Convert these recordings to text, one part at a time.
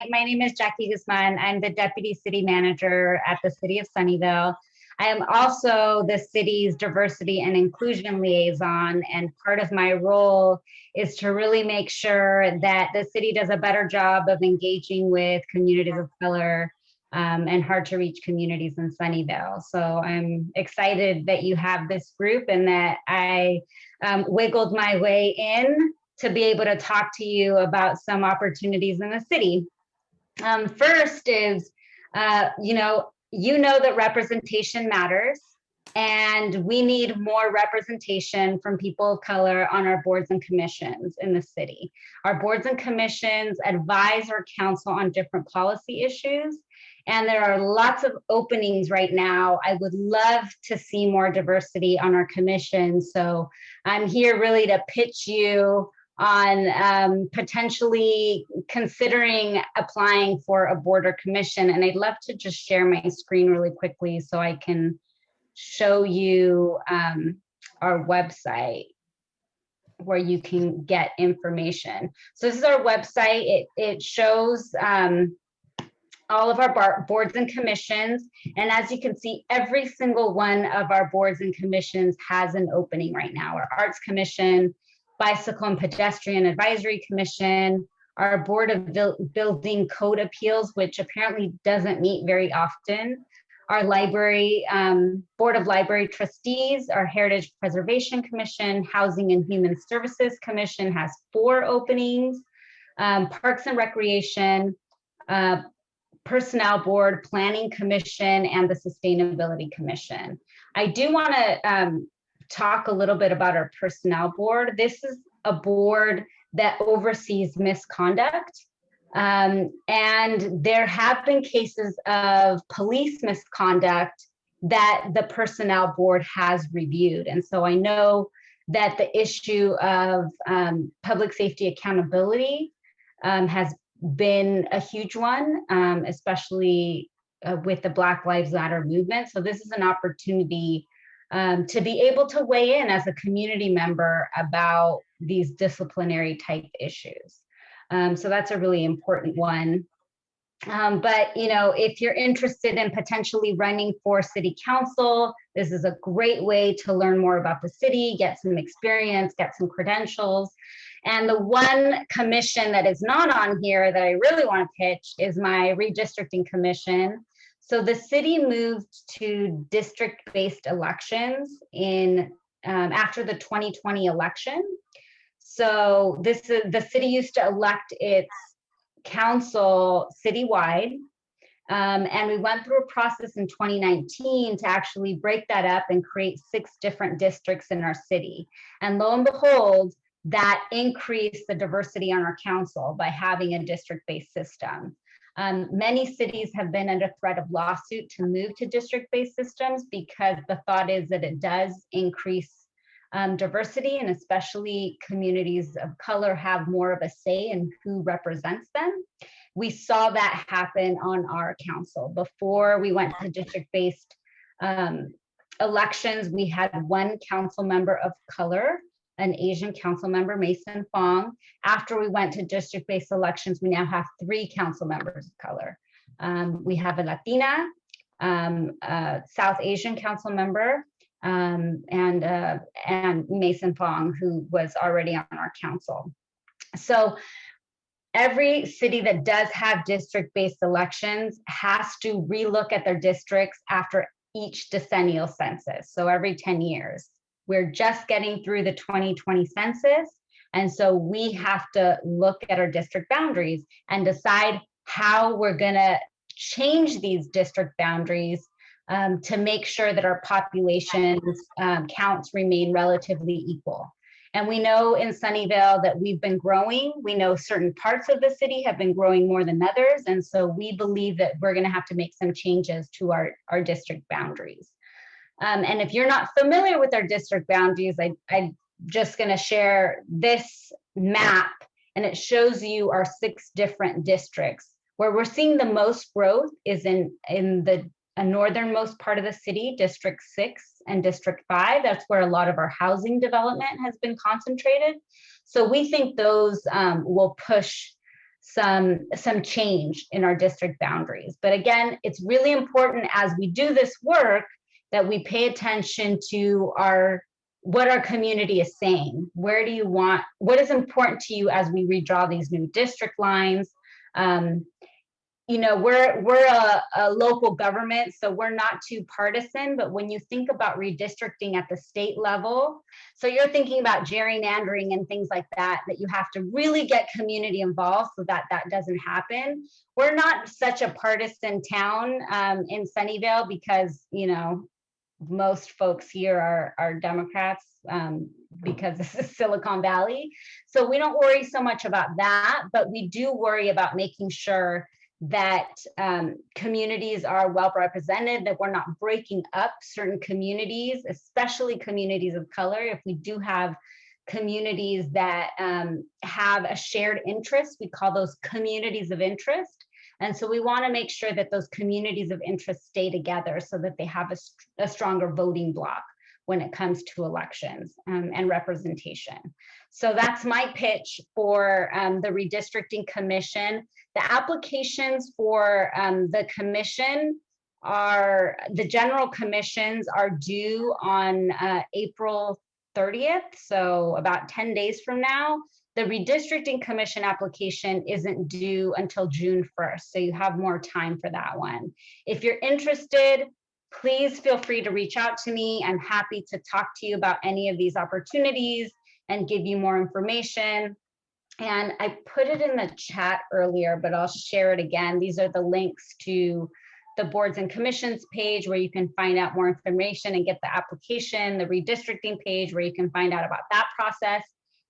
My name is Jacqui Guzman. I'm the Deputy City Manager at the City of Sunnyvale. I am also the city's diversity and inclusion liaison, and part of my role is to really make sure that the city does a better job of engaging with communities of color and hard to reach communities in Sunnyvale. So I'm excited that you have this group and that I wiggled my way in to be able to talk to you about some opportunities in the city. First is, you know that representation matters, and we need more representation from people of color on our boards and commissions in the city. Our boards and commissions advise our council on different policy issues, and there are lots of openings right now. I would love to see more diversity on our commission. So I'm here really to pitch you on potentially considering applying for a board or commission. And I'd love to just share my screen really quickly so I can show you our website where you can get information. So this is our website. It shows all of our boards and commissions. And as you can see, every single one of our boards and commissions has an opening right now. Our Arts Commission, Bicycle and Pedestrian Advisory Commission, our Board of Building Code Appeals, which apparently doesn't meet very often, our library, Board of Library Trustees, our Heritage Preservation Commission, Housing and Human Services Commission has 4 openings, Parks and Recreation, Personnel Board, Planning Commission, and the Sustainability Commission. I do want to talk a little bit about our Personnel Board. This is a board that oversees misconduct. And there have been cases of police misconduct that the Personnel Board has reviewed. And so I know that the issue of public safety accountability has been a huge one, especially with the Black Lives Matter movement. So this is an opportunity to be able to weigh in as a community member about these disciplinary type issues. So that's a really important one. But if you're interested in potentially running for city council, this is a great way to learn more about the city, get some experience, get some credentials. And the one commission that is not on here that I really want to pitch is my redistricting commission. So the city moved to district-based elections in after the 2020 election. So the city used to elect its council citywide, and we went through a process in 2019 to actually break that up and create 6 different districts in our city. And lo and behold, that increased the diversity on our council by having a district-based system. Many cities have been under threat of lawsuit to move to district-based systems because the thought is that it does increase diversity, and especially communities of color have more of a say in who represents them. We saw that happen on our council. Before we went to district-based elections, we had 1 council member of color, an Asian council member, Mason Fong. After we went to district-based elections, we now have 3 council members of color. We have a Latina, a South Asian council member, and Mason Fong, who was already on our council. So every city that does have district-based elections has to relook at their districts after each decennial census, so every 10 years. We're just getting through the 2020 census, and so we have to look at our district boundaries and decide how we're gonna change these district boundaries to make sure that our population's counts remain relatively equal. And we know in Sunnyvale that we've been growing. We know certain parts of the city have been growing more than others, and so we believe that we're gonna have to make some changes to our district boundaries. And if you're not familiar with our district boundaries, I'm just going to share this map, and it shows you our 6 different districts. Where we're seeing the most growth is in the northernmost part of the city, District 6 and District 5. That's where a lot of our housing development has been concentrated. So we think those will push some change in our district boundaries. But again, it's really important as we do this work that we pay attention to what our community is saying. Where do you want, what is important to you as we redraw these new district lines? You know, we're a local government, so we're not too partisan, but when you think about redistricting at the state level, so you're thinking about gerrymandering and things like that, that you have to really get community involved so that that doesn't happen. We're not such a partisan town in Sunnyvale because, you know, most folks here are Democrats because this is Silicon Valley. So we don't worry so much about that, but we do worry about making sure that communities are well represented, that we're not breaking up certain communities, especially communities of color. If we do have communities that have a shared interest, we call those communities of interest. And so we want to make sure that those communities of interest stay together so that they have a stronger voting bloc when it comes to elections and representation. So that's my pitch for the redistricting commission. The applications for the commission the general commissions are due on April 30th, so about 10 days from now. The redistricting commission application isn't due until June 1st, so you have more time for that one. If you're interested, please feel free to reach out to me. I'm happy to talk to you about any of these opportunities and give you more information. And I put it in the chat earlier, but I'll share it again. These are the links to the boards and commissions page where you can find out more information and get the application, the redistricting page where you can find out about that process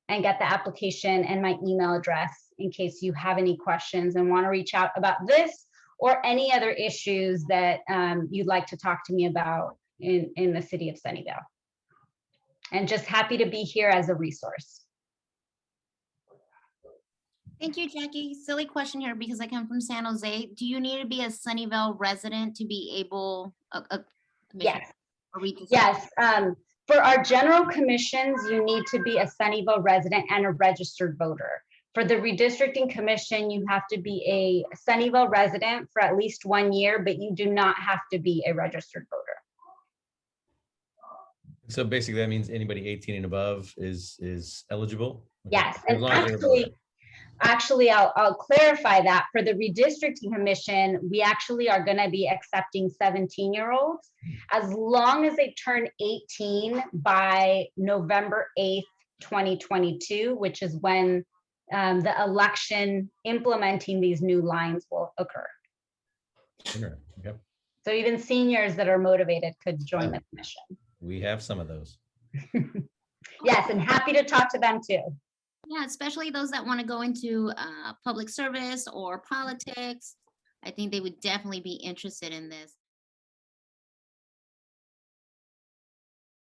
and get the application, and my email address in case you have any questions and want to reach out about this or any other issues that you'd like to talk to me about in the city of Sunnyvale. And just happy to be here as a resource. Thank you, Jackie. Silly question here because I come from San Jose. Do you need to be a Sunnyvale resident to be able? Yes. Yes. For our general commissions, you need to be a Sunnyvale resident and a registered voter. For the redistricting commission, you have to be a Sunnyvale resident for at least 1 year, but you do not have to be a registered voter. So basically that means anybody 18 and above is eligible? Yes, and actually, I'll clarify that. For the redistricting commission, we actually are going to be accepting 17-year-olds as long as they turn 18 by November 8th, 2022, which is when the election implementing these new lines will occur. Sure. Okay. So even seniors that are motivated could join the commission. We have some of those. Yes, and happy to talk to them too. Yeah, especially those that want to go into public service or politics. I think they would definitely be interested in this.